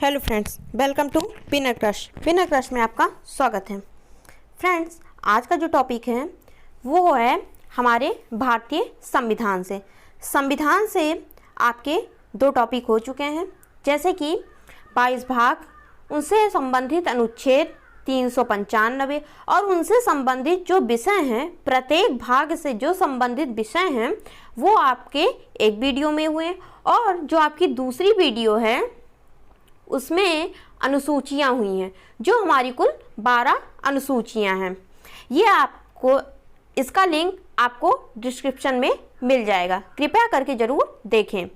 Hello friends, welcome to winner crush में आपका स्वागत है। फ्रेंड्स, आज का जो टॉपिक है वो है हमारे भारतीय संविधान से। संविधान से आपके दो टॉपिक हो चुके हैं, जैसे कि 22 भाग, उनसे संबंधित अनुच्छेद 395 और उनसे संबंधित जो विषय हैं, प्रत्येक भाग से जो संबंधित विषय हैं वो आपके एक वीडियो में हुए, और जो आपकी दूसरी वीडियो है उसमें अनुसूचियां हुई हैं, जो हमारी कुल 12 अनुसूचियां हैं। ये आपको, इसका लिंक आपको डिस्क्रिप्शन में मिल जाएगा, कृपया करके ज़रूर देखें।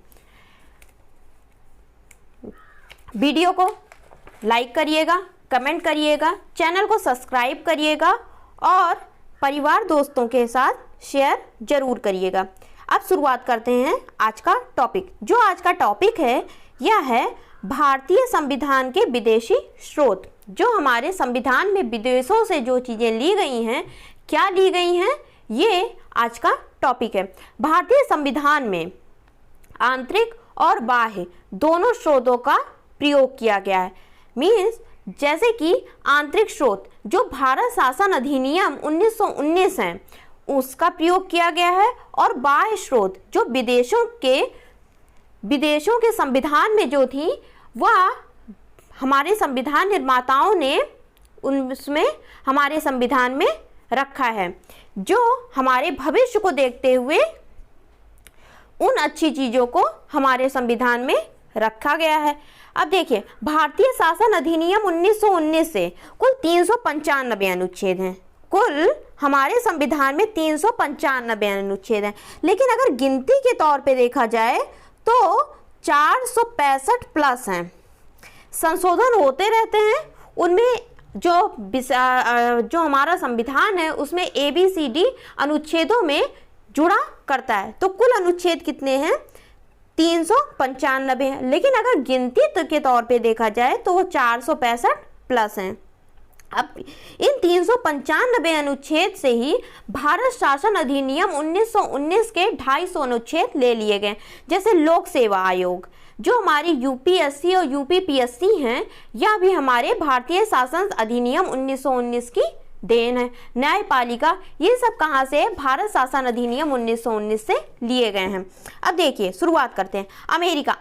वीडियो को लाइक करिएगा, कमेंट करिएगा, चैनल को सब्सक्राइब करिएगा और परिवार दोस्तों के साथ शेयर ज़रूर करिएगा। अब शुरुआत करते हैं आज का टॉपिक। जो आज का टॉपिक है यह है भारतीय संविधान के विदेशी स्रोत। जो हमारे संविधान में विदेशों से जो चीज़ें ली गई हैं, क्या ली गई हैं, ये आज का टॉपिक है। भारतीय संविधान में आंतरिक और बाह्य दोनों स्रोतों का प्रयोग किया गया है। मीन्स जैसे कि आंतरिक स्रोत जो भारत शासन अधिनियम 1919 है उसका प्रयोग किया गया है, और बाह्य स्रोत जो विदेशों के संविधान में जो थी वह हमारे संविधान निर्माताओं ने उसमें हमारे संविधान में रखा है, जो हमारे भविष्य को देखते हुए उन अच्छी चीज़ों को हमारे संविधान में रखा गया है। अब देखिए, भारतीय शासन अधिनियम 1919 से कुल 395 अनुच्छेद हैं। कुल हमारे संविधान में 395 अनुच्छेद हैं, लेकिन अगर गिनती के तौर पे देखा जाए तो 465 प्लस हैं। संशोधन होते रहते हैं, उनमें जो हमारा संविधान है उसमें ABCD अनुच्छेदों में जुड़ा करता है। तो कुल अनुच्छेद कितने हैं? 395 हैं, लेकिन अगर गिनती के तौर पे देखा जाए तो वो 465 प्लस हैं। अब इन 395 अनुच्छेद से ही भारत शासन अधिनियम 1919 के 250 अनुच्छेद ले लिए गए। जैसे लोक सेवा आयोग, जो हमारी UPSC और UPPSC हैं, यह भी हमारे भारतीय शासन अधिनियम 1919 की देन है। न्यायपालिका, ये सब कहाँ से? भारत शासन अधिनियम 1919 से लिए गए हैं। अब देखिए, शुरुआत करते हैं।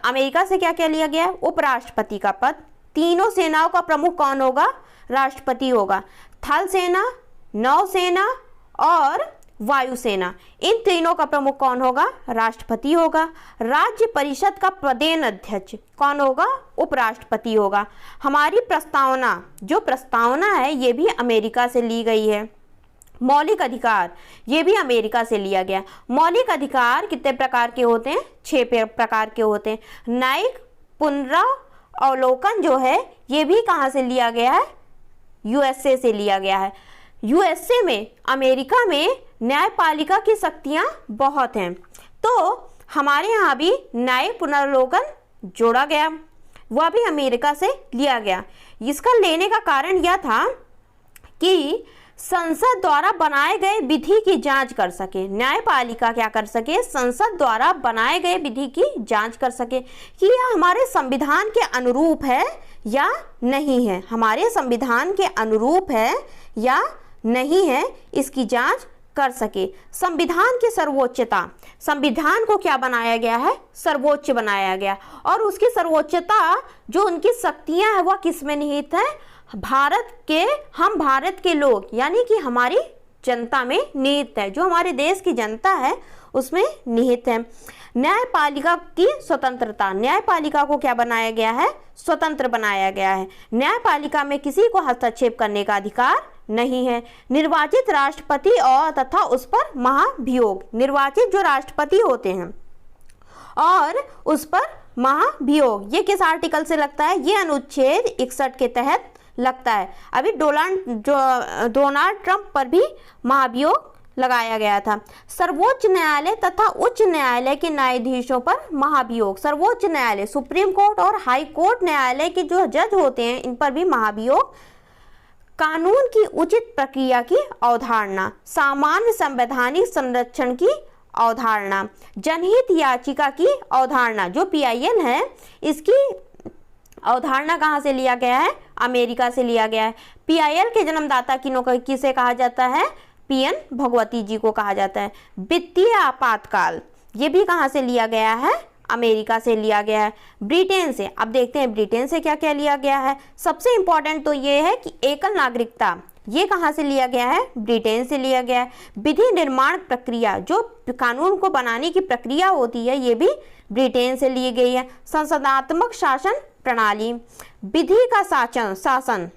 अमेरिका से क्या क्या लिया गया है? उपराष्ट्रपति का पद। तीनों सेनाओं का प्रमुख कौन होगा? राष्ट्रपति होगा। थल सेना, नौसेना और वायुसेना, इन तीनों का प्रमुख कौन होगा? राष्ट्रपति होगा। राज्य परिषद का प्रदेन अध्यक्ष कौन होगा? उपराष्ट्रपति होगा। हमारी प्रस्तावना, जो प्रस्तावना है ये भी अमेरिका से ली गई है। मौलिक अधिकार, ये भी अमेरिका से लिया गया। मौलिक अधिकार कितने प्रकार के होते हैं? 6 प्रकार के होते हैं। न्यायिक पुनरावलोकन जो है ये भी कहाँ से लिया गया है? USA से लिया गया है। USA में, अमेरिका में न्यायपालिका की शक्तियाँ बहुत हैं, तो हमारे यहाँ भी न्यायिक पुनरावलोकन जोड़ा गया, वह भी अमेरिका से लिया गया। इसका लेने का कारण यह था कि संसद द्वारा बनाए गए विधि की जांच कर सके। न्यायपालिका क्या कर सके? संसद द्वारा बनाए गए विधि की जांच कर सके कि यह हमारे संविधान के अनुरूप है या नहीं है, हमारे संविधान के अनुरूप है या नहीं है, इसकी जांच कर सके। संविधान की सर्वोच्चता, संविधान को क्या बनाया गया है? सर्वोच्च बनाया गया, और उसकी सर्वोच्चता, जो उनकी शक्तियां हैं, वह किस में निहित है? हम भारत के लोग यानी कि हमारी जनता में निहित है। जो हमारे देश की जनता है उसमें निहित है। न्यायपालिका की स्वतंत्रता, न्यायपालिका को क्या बनाया गया है? स्वतंत्र बनाया गया है। न्यायपालिका में किसी को हस्तक्षेप करने का अधिकार नहीं है। निर्वाचित राष्ट्रपति और तथा उस पर महाभियोग, निर्वाचित जो राष्ट्रपति होते हैं और उस पर महाभियोग, ये किस आर्टिकल से लगता है? ये अनुच्छेद 61 के तहत लगता है। अभी डोनाल्ड ट्रंप पर भी महाभियोग लगाया गया था। सर्वोच्च न्यायालय तथा उच्च न्यायालय के न्यायाधीशों पर महाभियोग, सर्वोच्च न्यायालय, सुप्रीम कोर्ट और हाई कोर्ट न्यायालय के जो जज होते हैं इन पर भी महाभियोग। कानून की उचित प्रक्रिया की अवधारणा, सामान्य संवैधानिक संरक्षण की अवधारणा, जनहित याचिका की अवधारणा, जो PIL है इसकी अवधारणा कहाँ से लिया गया है? अमेरिका से लिया गया है। PIL के जन्मदाता किसे कहा जाता है? PN भगवती जी को कहा जाता है। वित्तीय आपातकाल, ये भी कहाँ से लिया गया है? अमेरिका से लिया गया है। ब्रिटेन से, अब देखते हैं ब्रिटेन से क्या क्या लिया गया है। सबसे इंपॉर्टेंट तो ये है कि एकल नागरिकता, ये कहाँ से लिया गया है? ब्रिटेन से लिया गया है। विधि निर्माण प्रक्रिया, जो कानून को बनाने की प्रक्रिया होती है, ये भी ब्रिटेन से ली गई है। संसदात्मक शासन प्रणाली, विधि का शासन,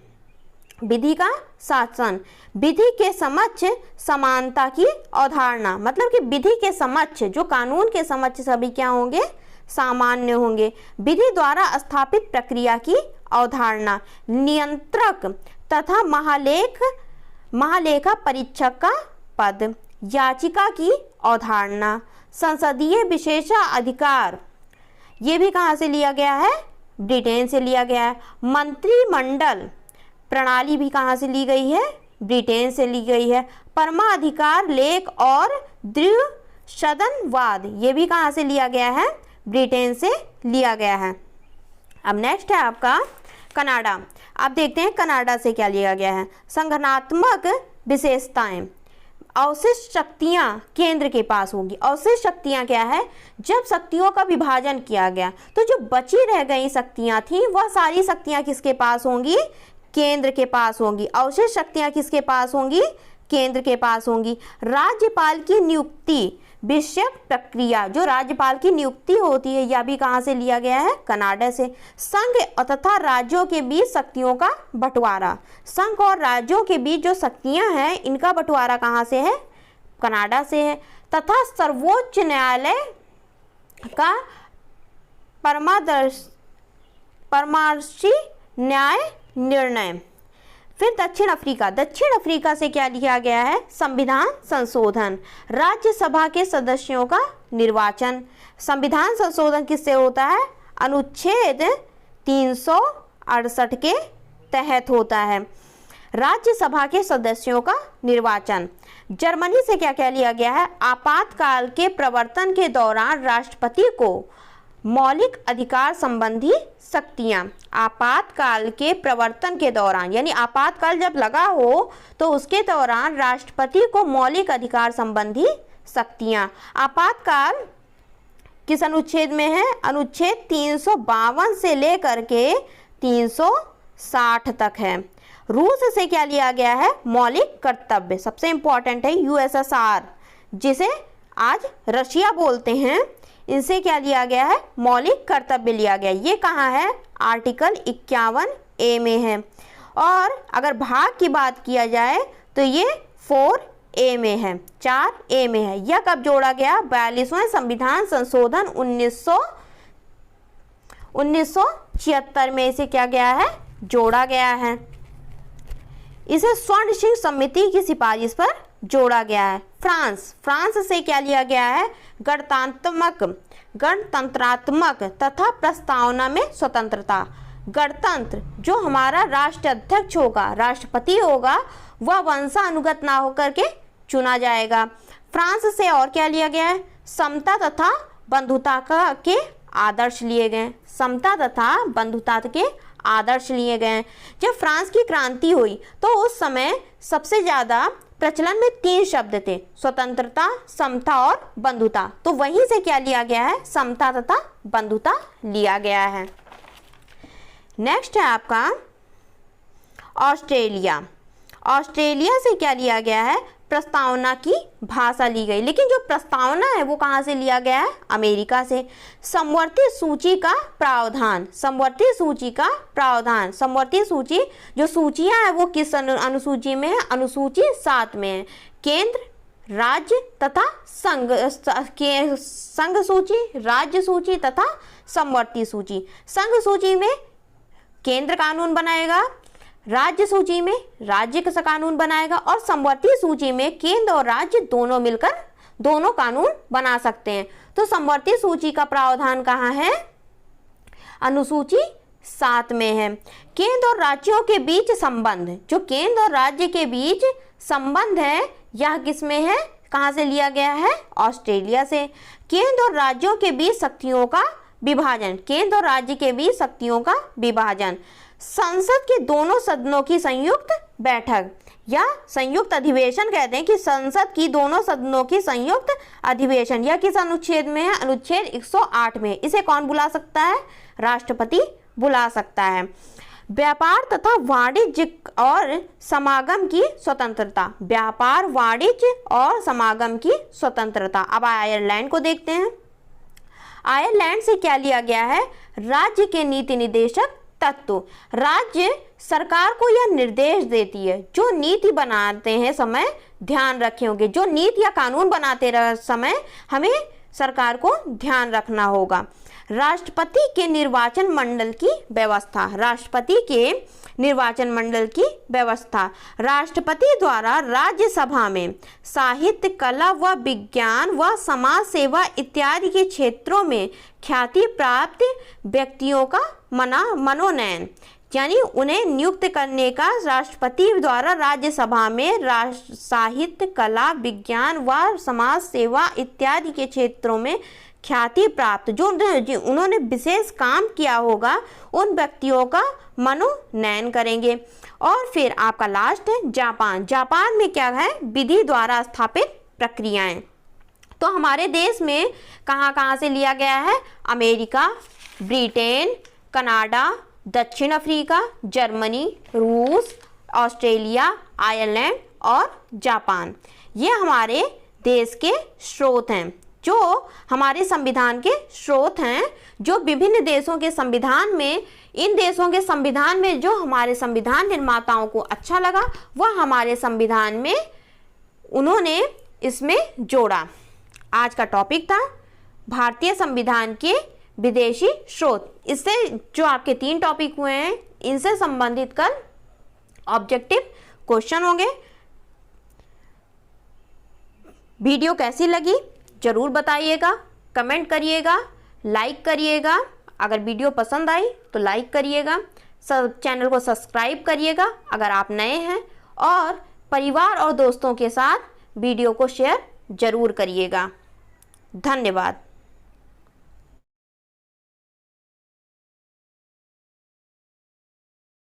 विधि का शासन, विधि के समक्ष समानता की अवधारणा, मतलब कि विधि के समक्ष, जो कानून के समक्ष सभी क्या होंगे? सामान्य होंगे। विधि द्वारा स्थापित प्रक्रिया की अवधारणा, नियंत्रक तथा महालेखा परीक्षक का पद, याचिका की अवधारणा, संसदीय विशेषाधिकार, ये भी कहाँ से लिया गया है? ब्रिटेन से लिया गया है। मंत्रिमंडल प्रणाली भी कहाँ से ली गई है? ब्रिटेन से ली गई है। परमाधिकार लेख और द्विसदनवाद, ये भी कहाँ से लिया गया है? ब्रिटेन से लिया गया है। अब नेक्स्ट है आपका कनाडा। आप देखते हैं कनाडा से क्या लिया गया है। संगठनात्मक विशेषताएं, अवशिष्ट शक्तियां केंद्र के पास होंगी। अवशिष्ट शक्तियां क्या है? जब शक्तियों का विभाजन किया गया तो जो बची रह गई शक्तियां थी, वह सारी शक्तियां किसके पास होंगी? केंद्र के पास होंगी। अवशिष्ट शक्तियां किसके पास होंगी? केंद्र के पास होंगी। राज्यपाल की नियुक्ति विषयक प्रक्रिया, जो राज्यपाल की नियुक्ति होती है, यह भी कहाँ से लिया गया है? कनाडा से। संघ तथा राज्यों के बीच शक्तियों का बंटवारा, संघ और राज्यों के बीच जो शक्तियां हैं, इनका बंटवारा कहाँ से है? कनाडा से है। तथा सर्वोच्च न्यायालय का परामर्शी न्याय निर्णय। फिर दक्षिण अफ्रीका से क्या लिया गया है? संविधान संशोधन, राज्यसभा के सदस्यों का निर्वाचन। संविधान संशोधन किससे होता है? अनुच्छेद 368 के तहत होता है, राज्यसभा के सदस्यों का निर्वाचन। जर्मनी से क्या क्या लिया गया है? आपातकाल के प्रवर्तन के दौरान राष्ट्रपति को मौलिक अधिकार संबंधी शक्तियां, आपातकाल के प्रवर्तन के दौरान, यानी आपातकाल जब लगा हो तो उसके दौरान राष्ट्रपति को मौलिक अधिकार संबंधी शक्तियां। आपातकाल किस अनुच्छेद में है? अनुच्छेद 352 से लेकर के 360 तक है। रूस से क्या लिया गया है? मौलिक कर्तव्य, सबसे इंपॉर्टेंट है। USSR, जिसे आज रशिया बोलते हैं, इनसे क्या लिया गया है? मौलिक कर्तव्य लिया गया। ये कहाँ है? आर्टिकल 51A में है। और अगर भाग की बात किया जाए तो ये 4A में है, 4A में है। यह कब जोड़ा गया? 42वें संविधान संशोधन 1976 में इसे क्या गया है? जोड़ा गया है। इसे स्वर्ण सिंह समिति की सिफारिश पर जोड़ा गया है। फ्रांस से क्या लिया गया है? गणतंत्रात्मक तथा प्रस्तावना में स्वतंत्रता। गणतंत्र, जो हमारा राष्ट्राध्यक्ष होगा, राष्ट्रपति होगा, वह वंशानुगत ना होकर के चुना जाएगा। फ्रांस से और क्या लिया गया है? समता तथा बंधुता के आदर्श लिए गए। समता तथा बंधुता के आदर्श लिए गए। जब फ्रांस की क्रांति हुई तो उस समय सबसे ज़्यादा प्रचलन में 3 शब्द थे, स्वतंत्रता, समता और बंधुता। तो वहीं से क्या लिया गया है? समता तथा बंधुता लिया गया है। नेक्स्ट है आपका ऑस्ट्रेलिया से क्या लिया गया है? प्रस्तावना की भाषा ली गई। लेकिन जो प्रस्तावना है वो कहाँ से लिया गया है? अमेरिका से। समवर्ती सूची का प्रावधान, समवर्ती सूची, जो सूचियां हैं वो किस अनुसूची में है? अनुसूची 7 में है। केंद्र, राज्य तथा संघ सूची, राज्य सूची तथा समवर्ती सूची। संघ सूची में केंद्र कानून बनाएगा, राज्य सूची में राज्य का कानून बनाएगा, और समवर्ती सूची में केंद्र और राज्य दोनों मिलकर दोनों कानून बना सकते हैं। तो समवर्ती सूची का प्रावधान कहाँ है? अनुसूची 7 में है। केंद्र और राज्यों के बीच संबंध, जो केंद्र और राज्य के बीच संबंध है, यह किसमें है? कहाँ से लिया गया है? ऑस्ट्रेलिया से। केंद्र और राज्यों के बीच शक्तियों का विभाजन, केंद्र और राज्य के बीच शक्तियों का विभाजन, संसद के दोनों सदनों की संयुक्त बैठक या संयुक्त अधिवेशन कहते हैं कि संसद की दोनों सदनों की संयुक्त अधिवेशन, यह किस अनुच्छेद में है? अनुच्छेद 108 में। इसे कौन बुला सकता है? राष्ट्रपति बुला सकता है। व्यापार तथा वाणिज्य और समागम की स्वतंत्रता, व्यापार, वाणिज्य और समागम की स्वतंत्रता। अब आयरलैंड को देखते हैं। आयरलैंड से क्या लिया गया है? राज्य के नीति निर्देशक तत्व, राज्य सरकार को यह निर्देश देती है, जो नीति बनाते हैं समय ध्यान रखे होंगे, जो नीति या कानून बनाते समय हमें सरकार को ध्यान रखना होगा। राष्ट्रपति के निर्वाचन मंडल की व्यवस्था, राष्ट्रपति के निर्वाचन मंडल की व्यवस्था, राष्ट्रपति द्वारा राज्यसभा में साहित्य, कला व विज्ञान व समाज सेवा इत्यादि के क्षेत्रों में ख्याति प्राप्त व्यक्तियों का मनोनयन, यानी उन्हें नियुक्त करने का राष्ट्रपति द्वारा राज्यसभा में साहित्य, कला, विज्ञान व समाज सेवा इत्यादि के क्षेत्रों में ख्याति प्राप्त, जो उन्होंने विशेष काम किया होगा, उन व्यक्तियों का मनोनयन करेंगे। और फिर आपका लास्ट है जापान। जापान में क्या है? विधि द्वारा स्थापित प्रक्रियाएं। तो हमारे देश में कहाँ से लिया गया है? अमेरिका, ब्रिटेन, कनाडा, दक्षिण अफ्रीका, जर्मनी, रूस, ऑस्ट्रेलिया, आयरलैंड और जापान। ये हमारे देश के स्रोत हैं, जो हमारे संविधान के स्रोत हैं, जो विभिन्न देशों के संविधान में, इन देशों के संविधान में जो हमारे संविधान निर्माताओं को अच्छा लगा, वह हमारे संविधान में उन्होंने इसमें जोड़ा। आज का टॉपिक था भारतीय संविधान के विदेशी स्रोत। इससे जो आपके 3 टॉपिक हुए हैं, इनसे संबंधित कल ऑब्जेक्टिव क्वेश्चन होंगे। वीडियो कैसी लगी जरूर बताइएगा, कमेंट करिएगा, लाइक करिएगा। अगर वीडियो पसंद आई तो लाइक करिएगा, चैनल को सब्सक्राइब करिएगा अगर आप नए हैं, और परिवार और दोस्तों के साथ वीडियो को शेयर जरूर करिएगा। धन्यवाद।